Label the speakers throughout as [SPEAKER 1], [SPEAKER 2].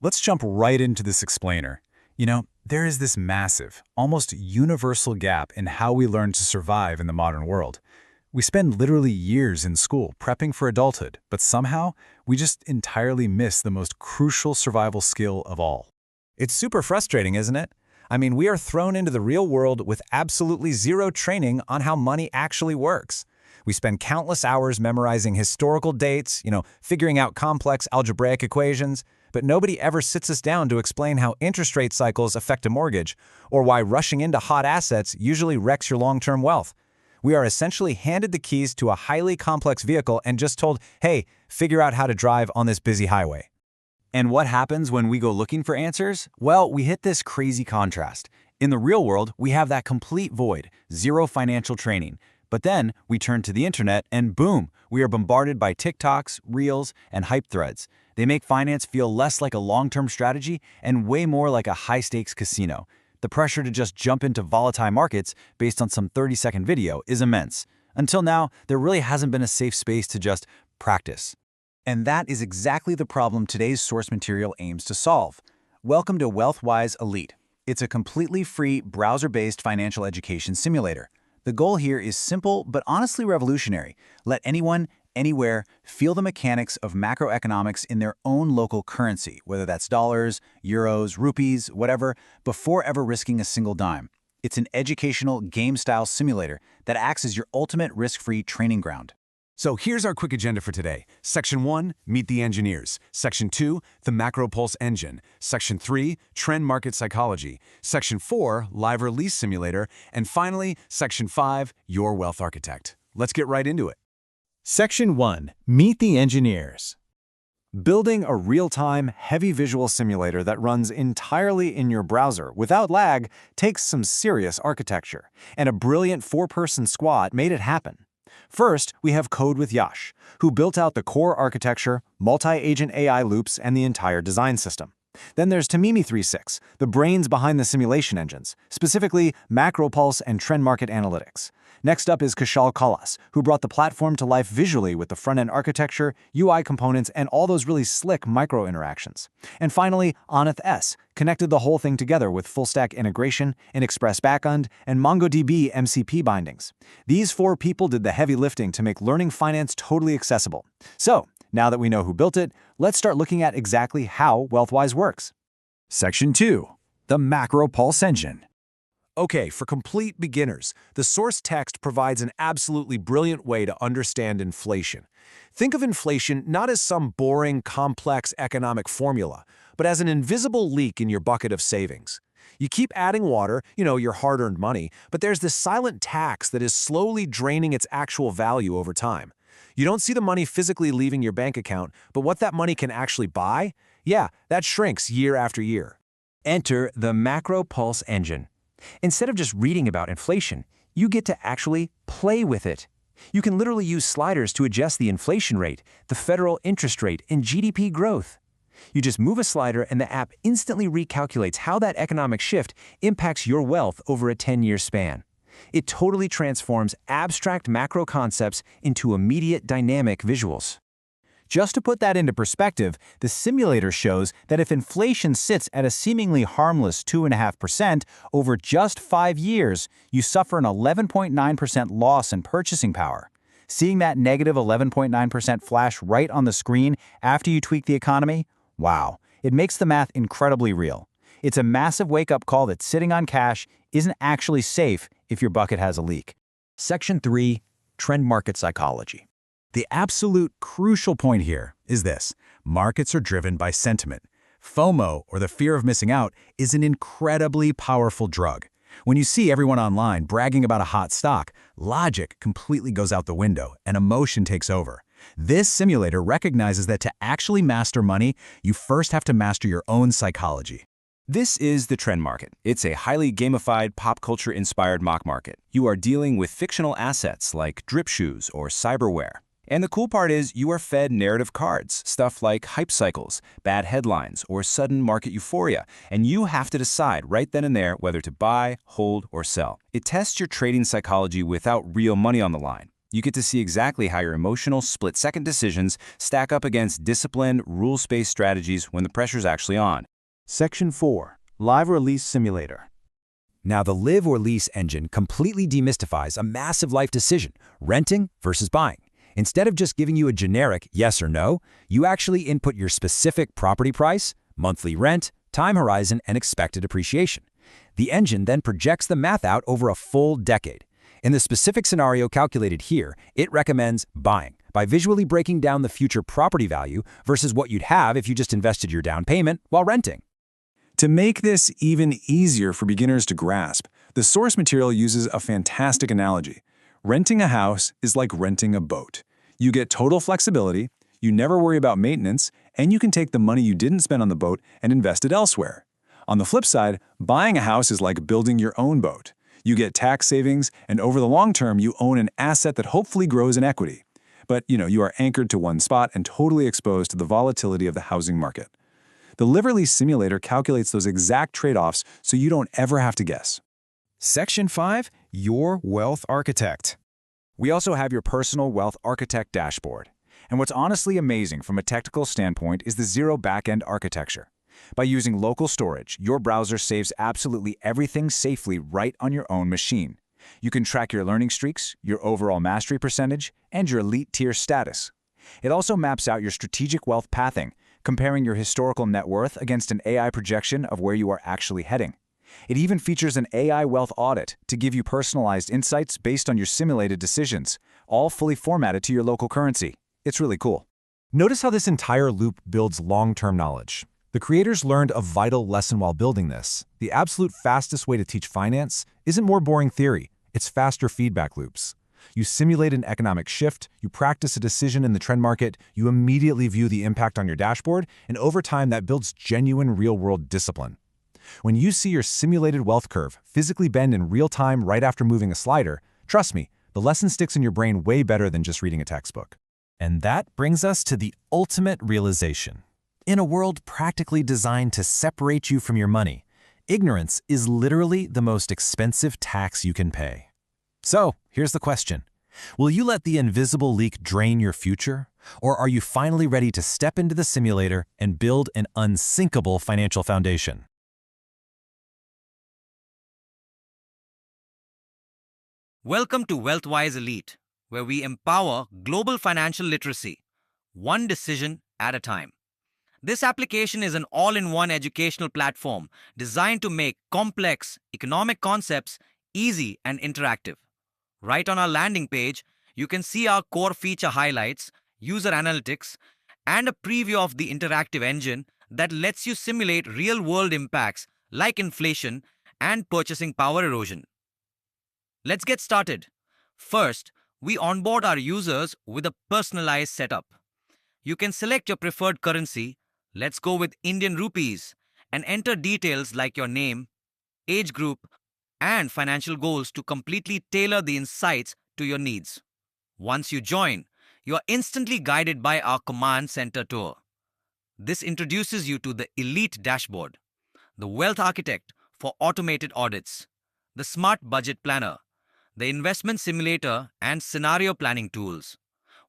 [SPEAKER 1] Let's jump right into this explainer. There is this massive, almost universal gap in how we learn to survive in the modern world. We spend literally years in school prepping for adulthood, but somehow we just entirely miss the most crucial survival skill of all.
[SPEAKER 2] It's super frustrating, isn't it? I mean, we are thrown into the real world with absolutely zero training on how money actually works. We spend countless hours memorizing historical dates, figuring out complex algebraic equations, but nobody ever sits us down to explain how interest rate cycles affect a mortgage, or why rushing into hot assets usually wrecks your long-term wealth. We are essentially handed the keys to a highly complex vehicle and just told, hey, figure out how to drive on this busy highway.
[SPEAKER 1] And what happens when we go looking for answers? Well, we hit this crazy contrast. In the real world, we have that complete void, zero financial training. But then we turn to the internet and boom, we are bombarded by TikToks, Reels, and hype threads. They make finance feel less like a long-term strategy and way more like a high-stakes casino. The pressure to just jump into volatile markets based on some 30-second video is immense. Until now, there really hasn't been a safe space to just practice. And that is exactly the problem today's source material aims to solve. Welcome to WealthWise Elite. It's a completely free, browser-based financial education simulator. The goal here is simple but honestly revolutionary. Let anyone, anywhere, feel the mechanics of macroeconomics in their own local currency, whether that's dollars, euros, rupees, whatever, before ever risking a single dime. It's an educational, game-style simulator that acts as your ultimate risk-free training ground.
[SPEAKER 2] So here's our quick agenda for today. Section 1, Meet the Engineers. Section 2, the Macro Pulse Engine. Section 3, Trend Market Psychology. Section 4, Live Release Simulator. And finally, Section 5, Your Wealth Architect. Let's get right into it.
[SPEAKER 1] Section 1, Meet the Engineers. Building a real-time, heavy visual simulator that runs entirely in your browser without lag takes some serious architecture, and a brilliant four-person squad made it happen. First, we have Code with Yash, who built out the core architecture, multi-agent AI loops, and the entire design system. Then there's Tamimi36, the brains behind the simulation engines, specifically MacroPulse and Trend Market Analytics. Next up is Kushal Kalas, who brought the platform to life visually with the front-end architecture, UI components, and all those really slick micro-interactions. And finally, Aneth S. connected the whole thing together with full-stack integration, an Express backend, and MongoDB MCP bindings. These four people did the heavy lifting to make learning finance totally accessible. So, now that we know who built it, let's start looking at exactly how WealthWise works. Section 2. The Macro Pulse Engine.
[SPEAKER 2] Okay, for complete beginners, the source text provides an absolutely brilliant way to understand inflation. Think of inflation not as some boring, complex economic formula, but as an invisible leak in your bucket of savings. You keep adding water, your hard-earned money, but there's this silent tax that is slowly draining its actual value over time. You don't see the money physically leaving your bank account, but what that money can actually buy? Yeah, that shrinks year after year.
[SPEAKER 3] Enter the Macro Pulse Engine. Instead of just reading about inflation, you get to actually play with it. You can literally use sliders to adjust the inflation rate, the federal interest rate, and GDP growth. You just move a slider and the app instantly recalculates how that economic shift impacts your wealth over a 10-year span. It totally transforms abstract macro concepts into immediate dynamic visuals.
[SPEAKER 1] Just to put that into perspective, the simulator shows that if inflation sits at a seemingly harmless 2.5% over just 5 years, you suffer an 11.9% loss in purchasing power. Seeing that negative 11.9% flash right on the screen after you tweak the economy? Wow, it makes the math incredibly real. It's a massive wake-up call that sitting on cash isn't actually safe if your bucket has a leak.
[SPEAKER 3] Section 3, Trend Market Psychology.
[SPEAKER 1] The absolute crucial point here is this: markets are driven by sentiment. FOMO, or the fear of missing out, is an incredibly powerful drug. When you see everyone online bragging about a hot stock, logic completely goes out the window and emotion takes over. This simulator recognizes that to actually master money, you first have to master your own psychology.
[SPEAKER 4] This is the trend market. It's a highly gamified, pop culture-inspired mock market. You are dealing with fictional assets like drip shoes or cyberware. And the cool part is you are fed narrative cards, stuff like hype cycles, bad headlines, or sudden market euphoria, and you have to decide right then and there whether to buy, hold, or sell. It tests your trading psychology without real money on the line. You get to see exactly how your emotional split-second decisions stack up against disciplined, rules-based strategies when the pressure's actually on.
[SPEAKER 1] Section 4. Live or Lease Simulator.
[SPEAKER 2] Now, the live or lease engine completely demystifies a massive life decision, renting versus buying. Instead of just giving you a generic yes or no, you actually input your specific property price, monthly rent, time horizon, and expected appreciation. The engine then projects the math out over a full decade. In the specific scenario calculated here, it recommends buying by visually breaking down the future property value versus what you'd have if you just invested your down payment while renting.
[SPEAKER 5] To make this even easier for beginners to grasp, the source material uses a fantastic analogy. Renting a house is like renting a boat. You get total flexibility, you never worry about maintenance, and you can take the money you didn't spend on the boat and invest it elsewhere. On the flip side, buying a house is like building your own boat. You get tax savings, and over the long term, you own an asset that hopefully grows in equity. But, you are anchored to one spot and totally exposed to the volatility of the housing market. The Live or Lease Simulator calculates those exact trade-offs so you don't ever have to guess.
[SPEAKER 6] Section 5. Your Wealth Architect.
[SPEAKER 2] We also have your personal Wealth Architect dashboard. And what's honestly amazing from a technical standpoint is the zero backend architecture. By using local storage, your browser saves absolutely everything safely right on your own machine. You can track your learning streaks, your overall mastery percentage, and your elite tier status. It also maps out your strategic wealth pathing, comparing your historical net worth against an AI projection of where you are actually heading. It even features an AI wealth audit to give you personalized insights based on your simulated decisions, all fully formatted to your local currency. It's really cool.
[SPEAKER 6] Notice how this entire loop builds long-term knowledge. The creators learned a vital lesson while building this. The absolute fastest way to teach finance isn't more boring theory, it's faster feedback loops. You simulate an economic shift, you practice a decision in the trend market, you immediately view the impact on your dashboard, and over time that builds genuine real-world discipline. When you see your simulated wealth curve physically bend in real time right after moving a slider, trust me, the lesson sticks in your brain way better than just reading a textbook.
[SPEAKER 7] And that brings us to the ultimate realization. In a world practically designed to separate you from your money, ignorance is literally the most expensive tax you can pay. So, here's the question. Will you let the invisible leak drain your future? Or are you finally ready to step into the simulator and build an unsinkable financial foundation?
[SPEAKER 8] Welcome to WealthWise Elite, where we empower global financial literacy, one decision at a time. This application is an all-in-one educational platform designed to make complex economic concepts easy and interactive. Right on our landing page, you can see our core feature highlights, user analytics, and a preview of the interactive engine that lets you simulate real-world impacts like inflation and purchasing power erosion. Let's get started. First, we onboard our users with a personalized setup. You can select your preferred currency, let's go with Indian rupees, and enter details like your name, age group, and financial goals to completely tailor the insights to your needs. Once you join, you are instantly guided by our Command Center tour. This introduces you to the Elite Dashboard, the Wealth Architect for automated audits, the Smart Budget Planner, the Investment Simulator and Scenario Planning tools.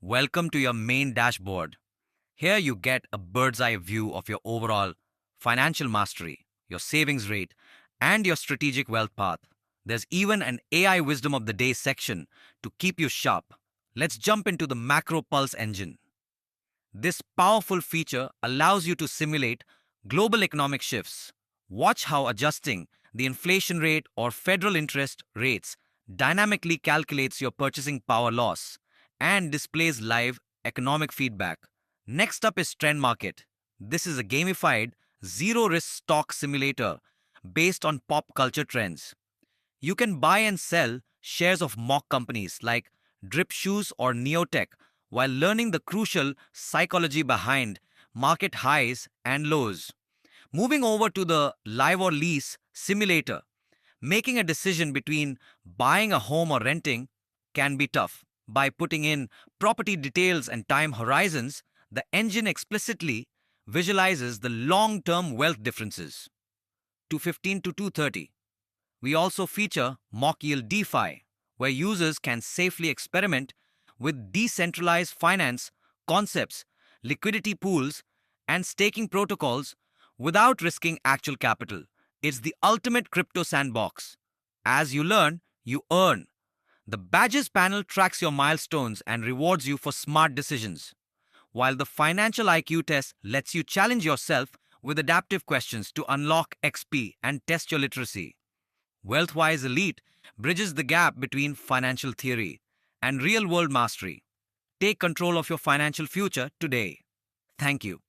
[SPEAKER 8] Welcome to your main dashboard. Here you get a bird's-eye view of your overall financial mastery, your savings rate, and your strategic wealth path. There's even an AI Wisdom of the Day section to keep you sharp. Let's jump into the Macro Pulse engine. This powerful feature allows you to simulate global economic shifts. Watch how adjusting the inflation rate or federal interest rates dynamically calculates your purchasing power loss and displays live economic feedback. Next up is Trend Market. This is a gamified, zero-risk stock simulator based on pop culture trends. You can buy and sell shares of mock companies like Drip Shoes or Neotech while learning the crucial psychology behind market highs and lows. Moving over to the Live or Lease simulator, making a decision between buying a home or renting can be tough. By putting in property details and time horizons, the engine explicitly visualizes the long-term wealth differences. 215 to 230. We also feature mock yield DeFi, where users can safely experiment with decentralized finance concepts, liquidity pools, and staking protocols without risking actual capital. It's the ultimate crypto sandbox. As you learn, you earn. The badges panel tracks your milestones and rewards you for smart decisions, while the financial IQ test lets you challenge yourself with adaptive questions to unlock XP and test your literacy. WealthWise Elite bridges the gap between financial theory and real-world mastery. Take control of your financial future today. Thank you.